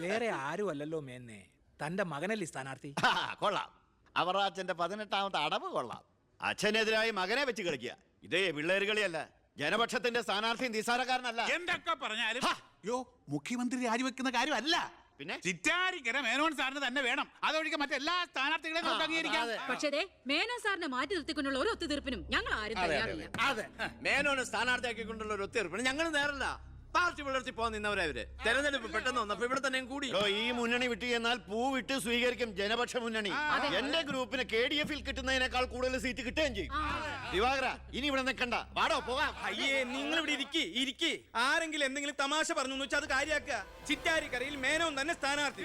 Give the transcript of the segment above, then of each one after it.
വേറെ ആരും അല്ലല്ലോ മേന്നെ, തന്റെ മകനല്ലേ സ്ഥാനാർത്ഥി. കൊള്ളാം, അവർ അച്ഛന്റെ 18ാമത്തെ അടവ് കൊള്ളാം. അച്ഛനെതിരായി മകനെ വെച്ച് കളിക്കുക. ഇതേ പിള്ളേര് കളിയല്ല. ജനപക്ഷത്തിന്റെ സ്ഥാനാർത്ഥി നിസ്സാരക്കാരനല്ല. എന്തൊക്കെ പറഞ്ഞാലും മുഖ്യമന്ത്രി രാജിവെക്കുന്ന കാര്യമല്ല. പിന്നെ ചിറ്റാരിക്കര മേനോൻ സാറിന് തന്നെ വേണം. അതൊഴികെ മറ്റെല്ലാ സ്ഥാനാർത്ഥികളെയും നമുക്ക് അംഗീകരിക്കാം. പക്ഷേ മേനോൻ സാറിനെ മാറ്റി നിർത്തിക്കൊണ്ടുള്ള ഒരു ഒത്തുതീർപ്പിനും ഞങ്ങൾ ആരും തയ്യാറില്ല. അതെ, മേനോന് സ്ഥാനാർത്ഥിയാക്കിക്കൊണ്ടുള്ള ഒരു ഒത്തുതീർപ്പിന് ഞങ്ങൾ നേരല്ല. പാർട്ടി പുലർത്തി പോകാൻ നിന്നവരവര് തെരഞ്ഞെടുപ്പ് പെട്ടെന്ന് വന്നപ്പോ ഇവിടെ തന്നെ കൂടി. ഈ മുന്നണി വിട്ട് എന്നാൽ പൂ വിട്ട് സ്വീകരിക്കും ജനപക്ഷ മുന്നണി. എന്റെ ഗ്രൂപ്പിന് KDF-ൽ കിട്ടുന്നതിനേക്കാൾ കൂടുതൽ സീറ്റ് കിട്ടുകയും ചെയ്യും. ദിവാകര, ഇനി ഇവിടെ നിൽക്കണ്ട, വാടോ പോകാം. അയ്യേ, നിങ്ങൾ ഇവിടെ ഇരിക്കി. ആരെങ്കിലും എന്തെങ്കിലും തമാശ പറഞ്ഞു വെച്ചാൽ അത് കാര്യാക്കുക. ചിറ്റാരിക്കരയിൽ മേനോൻ തന്നെ സ്ഥാനാർത്ഥി.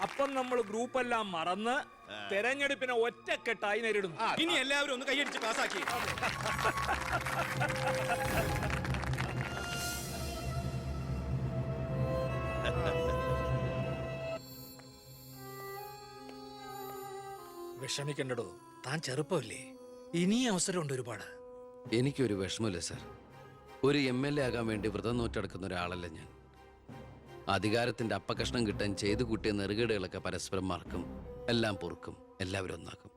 അപ്പം നമ്മൾ ഗ്രൂപ്പെല്ലാം മറന്ന് തെരഞ്ഞെടുപ്പിനെ ഒറ്റക്കെട്ടായി നേരിടുന്നു. ഇനി എല്ലാവരും ഒന്ന് കൈയടിച്ച് പാസാക്കി. വിഷമിക്കണ്ടോ, താൻ ചെറുപ്പമല്ലേ, ഇനി അവസരമുണ്ട് ഒരുപാട്. എനിക്കൊരു വിഷമമില്ല സാർ. ഒരു MLA ആകാൻ വേണ്ടി വ്രതം നോറ്റെടുക്കുന്ന ഒരാളല്ല ഞാൻ. അധികാരത്തിന്റെ അപ്പകഷ്ണം കിട്ടാൻ ചെയ്തു കൂട്ടിയ നെറുകേടുകളൊക്കെ പരസ്പരം മറക്കും, എല്ലാം പൊറുക്കും, എല്ലാവരും ഒന്നാക്കും.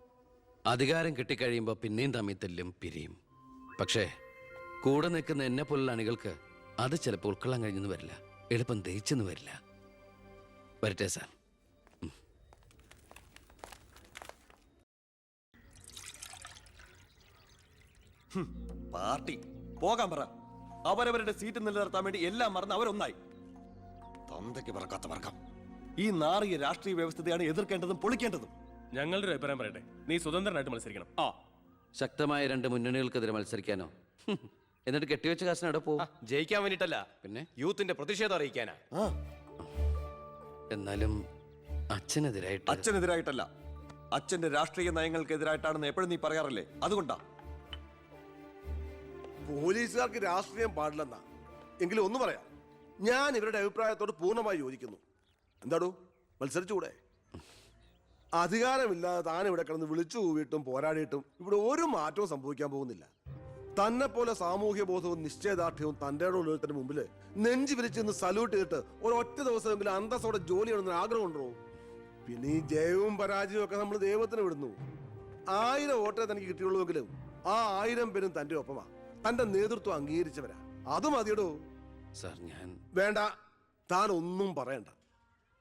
അധികാരം കിട്ടിക്കഴിയുമ്പോൾ പിന്നെയും തമ്മിൽ തല്ലും, പിരിയും. പക്ഷേ കൂടെ നിൽക്കുന്ന എന്നെ പോലുള്ള അണികൾക്ക് അത് ചിലപ്പോൾ ഉൾക്കൊള്ളാൻ കഴിഞ്ഞെന്ന് വരില്ല, എളുപ്പം ദഹിച്ചെന്ന് വരില്ല. വരട്ടെ സാർ. പാർട്ടി പോകാൻ പറ. അവരവരുടെ സീറ്റ് നിലനിർത്താൻ വേണ്ടി എല്ലാം മറന്ന് അവരൊന്നായി. തന്തയ്ക്ക് പറക്കാത്ത വർഗം. ഈ നാറിയ രാഷ്ട്രീയ വ്യവസ്ഥതയാണ് എതിർക്കേണ്ടതും പൊളിക്കേണ്ടതും. ഞങ്ങളുടെ ഒരു അഭിപ്രായം പറയട്ടെ, നീ സ്വതന്ത്രനായിട്ട് മത്സരിക്കണം. ശക്തമായ 2 മുന്നണികൾക്കെതിരെ മത്സരിക്കാനോ? എന്നിട്ട് കെട്ടിവെച്ച കാശിന് അവിടെ പോകും. ജയിക്കാൻ വേണ്ടിട്ടല്ല, പിന്നെ യൂത്തിന്റെ പ്രതിഷേധം അറിയിക്കാനാ. എന്നാലും അച്ഛനെതിരായിട്ടല്ല, അച്ഛന്റെ രാഷ്ട്രീയ നയങ്ങൾക്കെതിരായിട്ടാണെന്ന് എപ്പോഴും നീ പറയാറില്ലേ, അതുകൊണ്ടാ. പോലീസുകാർക്ക് രാഷ്ട്രീയം പാടില്ലെന്നാ. എങ്കിലും ഒന്ന് പറയാം, ഞാൻ ഇവരുടെ അഭിപ്രായത്തോട് പൂർണ്ണമായി യോജിക്കുന്നു. എന്താടോ, മത്സരിച്ചുകൂടെ? അധികാരമില്ലാതെ താൻ ഇവിടെ കിടന്ന് വിളിച്ചു കൂവിയിട്ടും പോരാടിയിട്ടും ഇവിടെ ഒരു മാറ്റവും സംഭവിക്കാൻ പോകുന്നില്ല. തന്നെ പോലെ സാമൂഹ്യ ബോധവും നിശ്ചയദാർഢ്യവും തൻ്റെ ഉള്ളതിന് മുമ്പിൽ നെഞ്ചു വിരിച്ചെന്ന് സല്യൂട്ട് ചെയ്തിട്ട് ഒരൊറ്റ ദിവസമെങ്കിലും അന്തസ്സോടെ ജോലി ചെയ്യണമെന്ന് ആഗ്രഹം ഉണ്ടോ? പിന്നെ ഈ ജയവും പരാജയവും ഒക്കെ നമ്മൾ ദൈവത്തിന് വിടുന്നു. 1000 വോട്ടേ തനിക്ക് കിട്ടിയുള്ളൂവെങ്കിലും ആ 1000 പേരും തൻ്റെ ഒപ്പമാ, തന്റെ നേതൃത്വം അംഗീകരിച്ചവരാ. അത് മതിയടോ. സാർ, ഞാൻ വേണ്ട, താൻ ഒന്നും പറയണ്ട.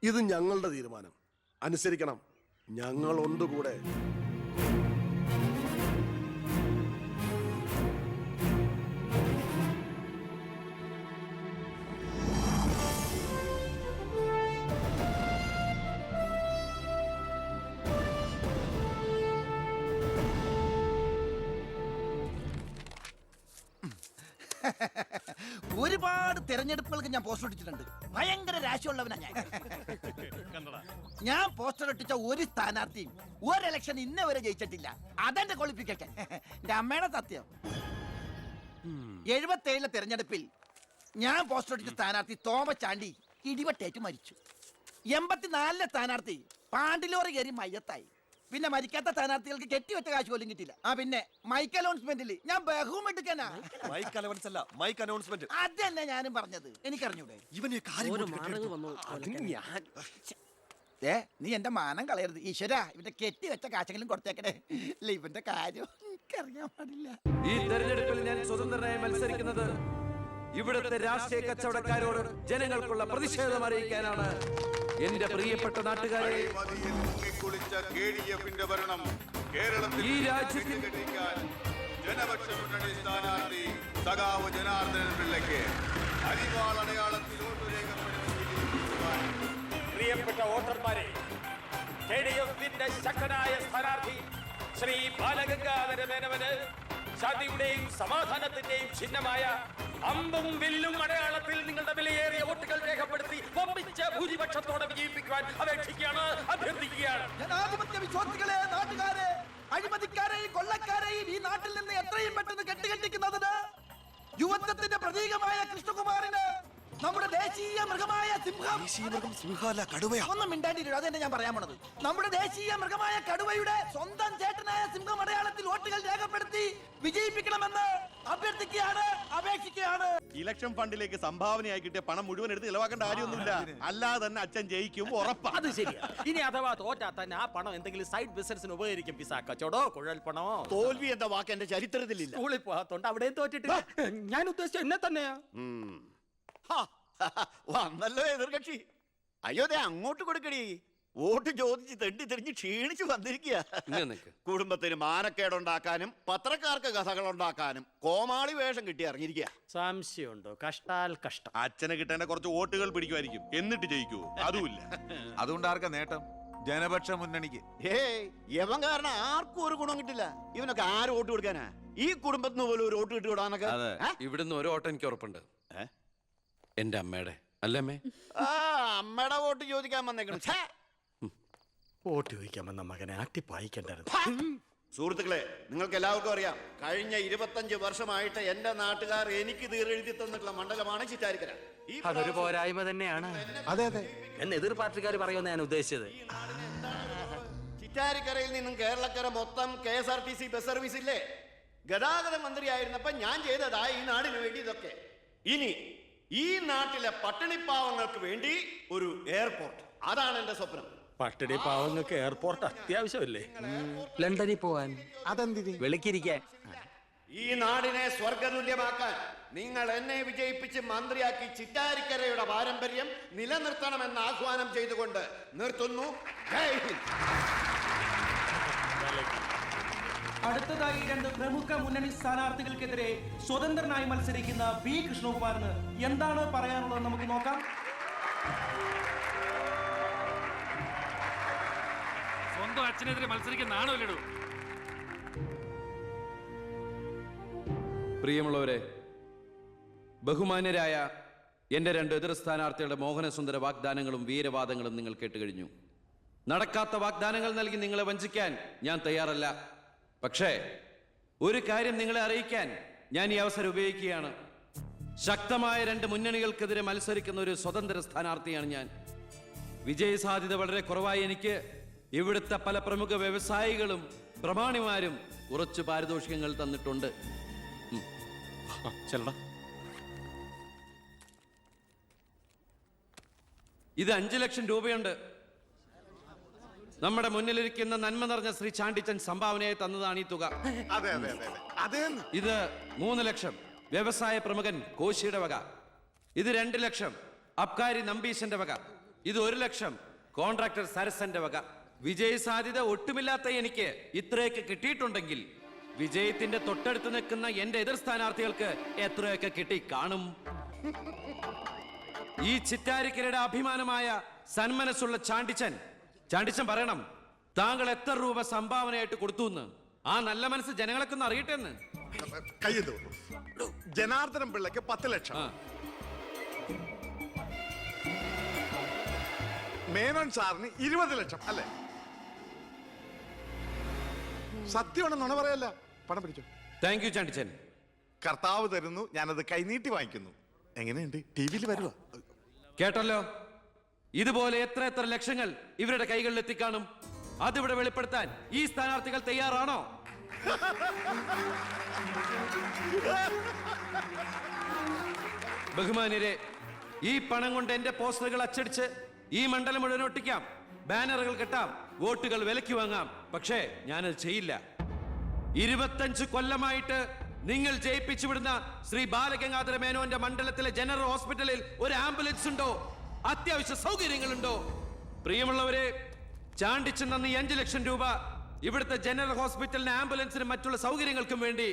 ഇത് ഞങ്ങളുടെ തീരുമാനം, അനുസരിക്കണം. ഞങ്ങളുണ്ട് കൂടെ. ഒരുപാട് തെരഞ്ഞെടുപ്പുകൾക്ക് ഞാൻ പോസ്റ്റർ ഒട്ടിച്ചിട്ടുണ്ട്. ഭയങ്കര രാശിയുള്ളവനാ ഞാൻ. ഞാൻ പോസ്റ്റർ ഒട്ടിച്ച ഒരു സ്ഥാനാർത്ഥിയും ഒരു ഇലക്ഷൻ ഇന്നേ വരെ ജയിച്ചിട്ടില്ല. അതെന്റെ ക്വാളിഫിക്കേഷൻ. എന്റെ അമ്മയുടെ സത്യം. 77 തെരഞ്ഞെടുപ്പിൽ ഞാൻ പോസ്റ്റർ ഒട്ടിച്ച സ്ഥാനാർത്ഥി തോമസ് ചാണ്ടി ഇടിവെട്ടേറ്റ് മരിച്ചു. 84 സ്ഥാനാർത്ഥി പാണ്ടിലോറി കയറി മയ്യത്തായി. പിന്നെ മരിക്കാത്ത സ്ഥാനാർത്ഥികൾക്ക് കെട്ടിവെച്ച കാശ് പോലും കിട്ടില്ല. പിന്നെ മൈക്ക് അനൗൺസ്മെന്റിൽ ഞാൻ ബഹുമെടുക്കാനാ. മൈക്ക് അലവൻസ് അല്ല, മൈക്ക് അനൗൺസ്മെന്റ്. അത് തന്നെ ഞാനും പറഞ്ഞത്. എനിക്കറിഞ്ഞൂടെ? നീ എന്റെ മാനം കളയരുത് ഈശ്വര. ഇവന്റെ കെട്ടിവെച്ച കാശെങ്കിലും കൊടുത്തേക്കണേ. ഇല്ല, ഇവന്റെ കാര്യം എനിക്കറിയാൻ പാടില്ല. ഈ തെരഞ്ഞെടുപ്പിൽ ഞാൻ സ്വതന്ത്രനായി മത്സരിക്കുന്നത് ഇവിടുത്തെ രാഷ്ട്രീയ കച്ചവടക്കാരോട് ജനങ്ങൾക്കുള്ള പ്രതിഷേധം അറിയിക്കാനാണ്. എന്റെ പ്രിയപ്പെട്ട നാട്ടുകാരെ, ഈ രാജ്യത്തിൽ ജനപക്ഷ മുന്നണി സ്ഥാനാർത്ഥി സഖാവ് ജനാർദ്ദനൻ പിള്ളയ്ക്ക് അരിവാൾ അടയാളത്തിൽ വോട്ട് രേഖപ്പെടുത്തുവാൻ പ്രിയപ്പെട്ട വോട്ടർമാരെ, KDF-ന്റെ ശക്തനായ സ്ഥാനാർത്ഥി ശ്രീ ബാലഗംഗാധര മേനോന് ശാന്തിയുടെയും സമാധാനത്തിന്റെയും ചിഹ്നമായ അമ്പും വില്ലും അടയാളത്തിൽ നിങ്ങളുടെ വിലയേറിയ വോട്ടുകൾ രേഖപ്പെടുത്തി വമ്പിച്ച ഭൂരിപക്ഷത്തോടെ വിജയിപ്പിക്കുവാൻ അപേക്ഷിക്കുകയാണ്, അഭ്യർത്ഥിക്കുകയാണ്. ജനാധിപത്യ വിശ്വാസികളെ, നാട്ടുകാരെ, അഴിമതിക്കാരെയും കൊള്ളക്കാരെയും ഈ നാട്ടിൽ നിന്ന് എത്രയും പെട്ടെന്ന് കെട്ടുകെട്ടിക്കുന്നതിന് യുവത്വത്തിന്റെ പ്രതീകമായ കൃഷ്ണകുമാറിന് നമ്മുടെ ദേശീയ മൃഗമായ ഒന്നും മിണ്ടാണ്ടിരിക്കും. അതെന്നെ ഞാൻ പറയാൻ പോണത്. നമ്മുടെ ദേശീയ മൃഗമായ കടുവയുടെ സ്വന്തം ചേട്ടനായ സിംഹം അടയാളത്തിൽ വോട്ടുകൾ രേഖപ്പെടുത്തി വിജയിപ്പിക്കണമെന്ന് അഭ്യർത്ഥിക്കുകയാണ്, അപേക്ഷിക്കുകയാണ്. ഇലക്ഷൻ ഫണ്ടിലേക്ക് സംഭാവനയായി കിട്ടിയ പണം മുഴുവൻ എടുത്ത് ചിലവാക്കേണ്ട കാര്യമൊന്നുമില്ല. അല്ലാതെ തന്നെ അച്ഛൻ ജയിക്കും ഉറപ്പാ. അത് ശരിയാ. ഇനി അഥവാ തോറ്റാ തന്നെ ആ പണം എന്തെങ്കിലും സൈഡ് ബിസിനസിന് ഉപകരിക്കും. പിസ കച്ചവടോ കുഴൽപ്പണമോ. തോൽവി എന്ന വാക്ക് എന്റെ ചരിത്രത്തിലില്ല. സ്കൂളിൽ പോകാത്തോണ്ട് അവിടെയും തോറ്റിട്ടില്ല. ഞാൻ ഉദ്ദേശിച്ച എന്നെ തന്നെയാ. വന്നല്ലോ എതിർകക്ഷി. അയ്യോ ദേ അങ്ങോട്ട് കൊടുക്കടി. വോട്ട് ചോദിച്ച് തെണ്ടി തെറിഞ്ഞ് ക്ഷീണിച്ചു വന്നിരിക്കുക. കുടുംബത്തിന് മാനക്കേടുണ്ടാക്കാനും പത്രക്കാർക്ക് കഥകൾ ഉണ്ടാക്കാനും കോമാളി വേഷം കിട്ടി ഇറങ്ങിയിരിക്കുക. സംശയമുണ്ടോ? കഷ്ടാൽ കഷ്ടം. അച്ഛന് കിട്ടേണ്ട കുറച്ച് വോട്ടുകൾ പിടിക്കുമായിരിക്കും, എന്നിട്ട് ജയിക്കുവോ? അതുമില്ല. അതുകൊണ്ട് ആർക്കാ നേട്ടം? ജനപക്ഷ മുന്നണിക്ക്. യവൻ കാരണം ആർക്കും ഒരു ഗുണം കിട്ടില്ല. ഇവനൊക്കെ ആര് വോട്ട് കൊടുക്കാനാ? ഈ കുടുംബത്തിന് പോലും ഒരു വോട്ട് കിട്ടുകൂടാന്നൊക്കെ. ഇവിടുന്ന് ഒരു ഓട്ടം എനിക്ക് ഉറപ്പുണ്ട്. എന്റെ അമ്മയുടെ അല്ലമ്മേ. അമ്മയുടെ വോട്ട് ചോദിക്കാൻ വന്നേക്കണം. വോട്ട് ചോദിക്കാൻ വന്ന മകനെ ആട്ടിപ്പായിക്കണ്ടായിരുന്നു. സുഹൃത്തുക്കളെ, നിങ്ങൾക്ക് എല്ലാവർക്കും അറിയാം, കഴിഞ്ഞ 25 വർഷമായിട്ട് എന്റെ നാട്ടുകാർ എനിക്ക് തീരെഴുതി തന്നിട്ടുള്ള മണ്ഡലമാണ് ചിറ്റാരിക്കര. അതൊരു പോരായ്മ തന്നെയാണ്. അതെ അതെ, എന്ന് എതിർ പാർട്ടിക്കാർ പറയുമെന്ന് ഞാൻ ഉദ്ദേശിച്ചത്. ചിറ്റാരിക്കരയിൽ നിന്നും കേരളക്കര മൊത്തം KSRTC ബസ് സർവീസ് ഇല്ലേ? ഗതാഗത മന്ത്രിയായിരുന്നപ്പോ ഞാൻ ചെയ്തതാ ഈ നാടിന് വേണ്ടി ഇതൊക്കെ. ഇനി ഈ നാട്ടിലെ പട്ടിണിപ്പാവങ്ങൾക്ക് വേണ്ടി ഒരു എയർപോർട്ട്, അതാണ് എന്റെ സ്വപ്നം. പട്ടിണി പാവങ്ങൾക്ക് എയർപോർട്ട് അത്യാവശ്യമല്ലേ? ലണ്ടനിൽ പോവാൻ, അതെന്തിന്? വെളുക്കിരിക്കാൻ. ഈ നാടിനെ സ്വർഗതുല്യമാക്കാൻ നിങ്ങൾ എന്നെ വിജയിപ്പിച്ച് മന്ത്രിയാക്കി ചിറ്റാരിക്കരയുടെ പാരമ്പര്യം നിലനിർത്തണമെന്ന് ആഹ്വാനം ചെയ്തുകൊണ്ട് നിർത്തുന്നു. ജയ് ഹിന്ദ്. അടുത്തതായി 2 പ്രമുഖ മുന്നണി സ്ഥാനാർത്ഥികൾക്കെതിരെ സ്വതന്ത്രനായി മത്സരിക്കുന്ന ബി കൃഷ്ണകുമാറിന് എന്താണ് പറയാനുള്ളത് നമുക്ക് നോക്കാം. സ്വന്തം അച്ഛനെതിരെ മത്സരിക്കുന്നതാണോ ഇല്ലടോ? പ്രിയമുള്ളവരെ, ബഹുമാന്യരായ എൻ്റെ 2 എതിർ സ്ഥാനാർത്ഥികളുടെ മോഹനസുന്ദര വാഗ്ദാനങ്ങളും വീരവാദങ്ങളും നിങ്ങൾ കേട്ടുകഴിഞ്ഞു. നടക്കാത്ത വാഗ്ദാനങ്ങൾ നൽകി നിങ്ങളെ വഞ്ചിക്കാൻ ഞാൻ തയ്യാറല്ല. പക്ഷേ ഒരു കാര്യം നിങ്ങളെ അറിയിക്കാൻ ഞാൻ ഈ അവസരം ഉപയോഗിക്കുകയാണ്. ശക്തമായ 2 മുന്നണികൾക്കെതിരെ മത്സരിക്കുന്ന ഒരു സ്വതന്ത്ര സ്ഥാനാർത്ഥിയാണ് ഞാൻ. വിജയ സാധ്യത വളരെ കുറവായി എനിക്ക് ഇവിടുത്തെ പല പ്രമുഖ വ്യവസായികളും പ്രമാണിമാരും കുറച്ച് പാരിതോഷികങ്ങൾ തന്നിട്ടുണ്ട്. ഇത് 5 ലക്ഷം രൂപയുണ്ട്. നമ്മുടെ മുന്നിലിരിക്കുന്ന നന്മ നിറഞ്ഞ ശ്രീ ചാണ്ടിച്ചൻ സംഭാവനയായി തന്നതാണ് ഈ തുക. ഇത് 3 ലക്ഷം വ്യവസായ പ്രമുഖൻ കോശിയുടെ വക. ഇത് 2 ലക്ഷം അബ്കാരി നമ്പീശന്റെ വക. ഇത് 1 ലക്ഷം കോൺട്രാക്ടർ സരസന്റെ വക. വിജയ സാധ്യത ഒട്ടുമില്ലാത്ത എനിക്ക് ഇത്രയൊക്കെ കിട്ടിയിട്ടുണ്ടെങ്കിൽ വിജയത്തിന്റെ തൊട്ടടുത്ത് നിൽക്കുന്ന എന്റെ എതിർ സ്ഥാനാർത്ഥികൾക്ക് എത്രയൊക്കെ കിട്ടി കാണും. ഈ ചിറ്റാരിക്കരയുടെ അഭിമാനമായ സന്മനസ്സുള്ള ചാണ്ടിച്ചൻ പറയണം, താങ്കൾ എത്ര രൂപ സംഭാവനയായിട്ട് കൊടുത്തു എന്ന്. ആ നല്ല മനസ്സ് ജനങ്ങളൊക്കെ ഒന്ന് അറിയട്ടെ എന്ന്. ജനാർദ്ദനം പിള്ളയ്ക്ക് 10 ലക്ഷം, മേനോൻ സാറിന് 20 ലക്ഷം അല്ലേ? സത്യമാണ്, നുണ പറയല്ല. പണം പിടിച്ചു. Thank you Chandichan. കർത്താവ് തരുന്നു, ഞാനത് കൈനീട്ടി വാങ്ങിക്കുന്നു. എങ്ങനെയുണ്ട്? ടിവിയിൽ വരുക. കേട്ടല്ലോ, ഇതുപോലെ എത്ര ലക്ഷങ്ങൾ ഇവരുടെ കൈകളിൽ എത്തിക്കാണും. അതിവിടെ വെളിപ്പെടുത്താൻ ഈ സ്ഥാനാർത്ഥികൾ തയ്യാറാണോ? ബഹുമാന്യരെ, ഈ പണം കൊണ്ട് എന്റെ പോസ്റ്ററുകൾ അച്ചടിച്ച് ഈ മണ്ഡലം മുഴുവൻ ഒട്ടിക്കാം, ബാനറുകൾ കെട്ടാം, വോട്ടുകൾ വിലയ്ക്ക് വാങ്ങാം. പക്ഷേ ഞാനത് ചെയ്യില്ല. 25 കൊല്ലമായിട്ട് നിങ്ങൾ ജയിപ്പിച്ചു വിടുന്ന ശ്രീ ബാലഗംഗാധര മേനോന്റെ മണ്ഡലത്തിലെ ജനറൽ ഹോസ്പിറ്റലിൽ ഒരു ആംബുലൻസ് ഉണ്ടോ? അത്യാവശ്യ സൗകര്യങ്ങളുണ്ടോ? പ്രിയമുള്ളവരെ, ചാണ്ടിച്ചൻ നന്ദി 5 ലക്ഷം രൂപ ഇവിടുത്തെ ജനറൽ ഹോസ്പിറ്റലിന് ആംബുലൻസിനും മറ്റുള്ള സൗകര്യങ്ങൾക്കും വേണ്ടി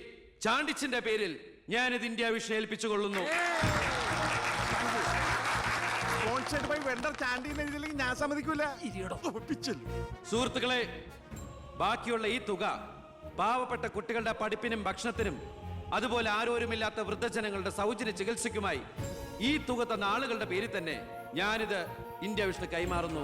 ചാണ്ടിച്ചന്റെ പേരിൽ ഞാനിത് ഇന്ത്യ വിഷയം ഏൽപ്പിച്ചുകൊള്ളുന്നു. ഞാൻ സമ്മതിക്കൂല. സുഹൃത്തുക്കളെ, ബാക്കിയുള്ള ഈ തുക പാവപ്പെട്ട കുട്ടികളുടെ പഠിപ്പിനും ഭക്ഷണത്തിനും അതുപോലെ ആരോരുമില്ലാത്ത വൃദ്ധജനങ്ങളുടെ സൗജന്യ ചികിത്സയ്ക്കുമായി ഈ തുക തന്ന ആളുകളുടെ പേരിൽ തന്നെ ഞാനിത് ഇന്ത്യ വിഷന് കൈമാറുന്നു.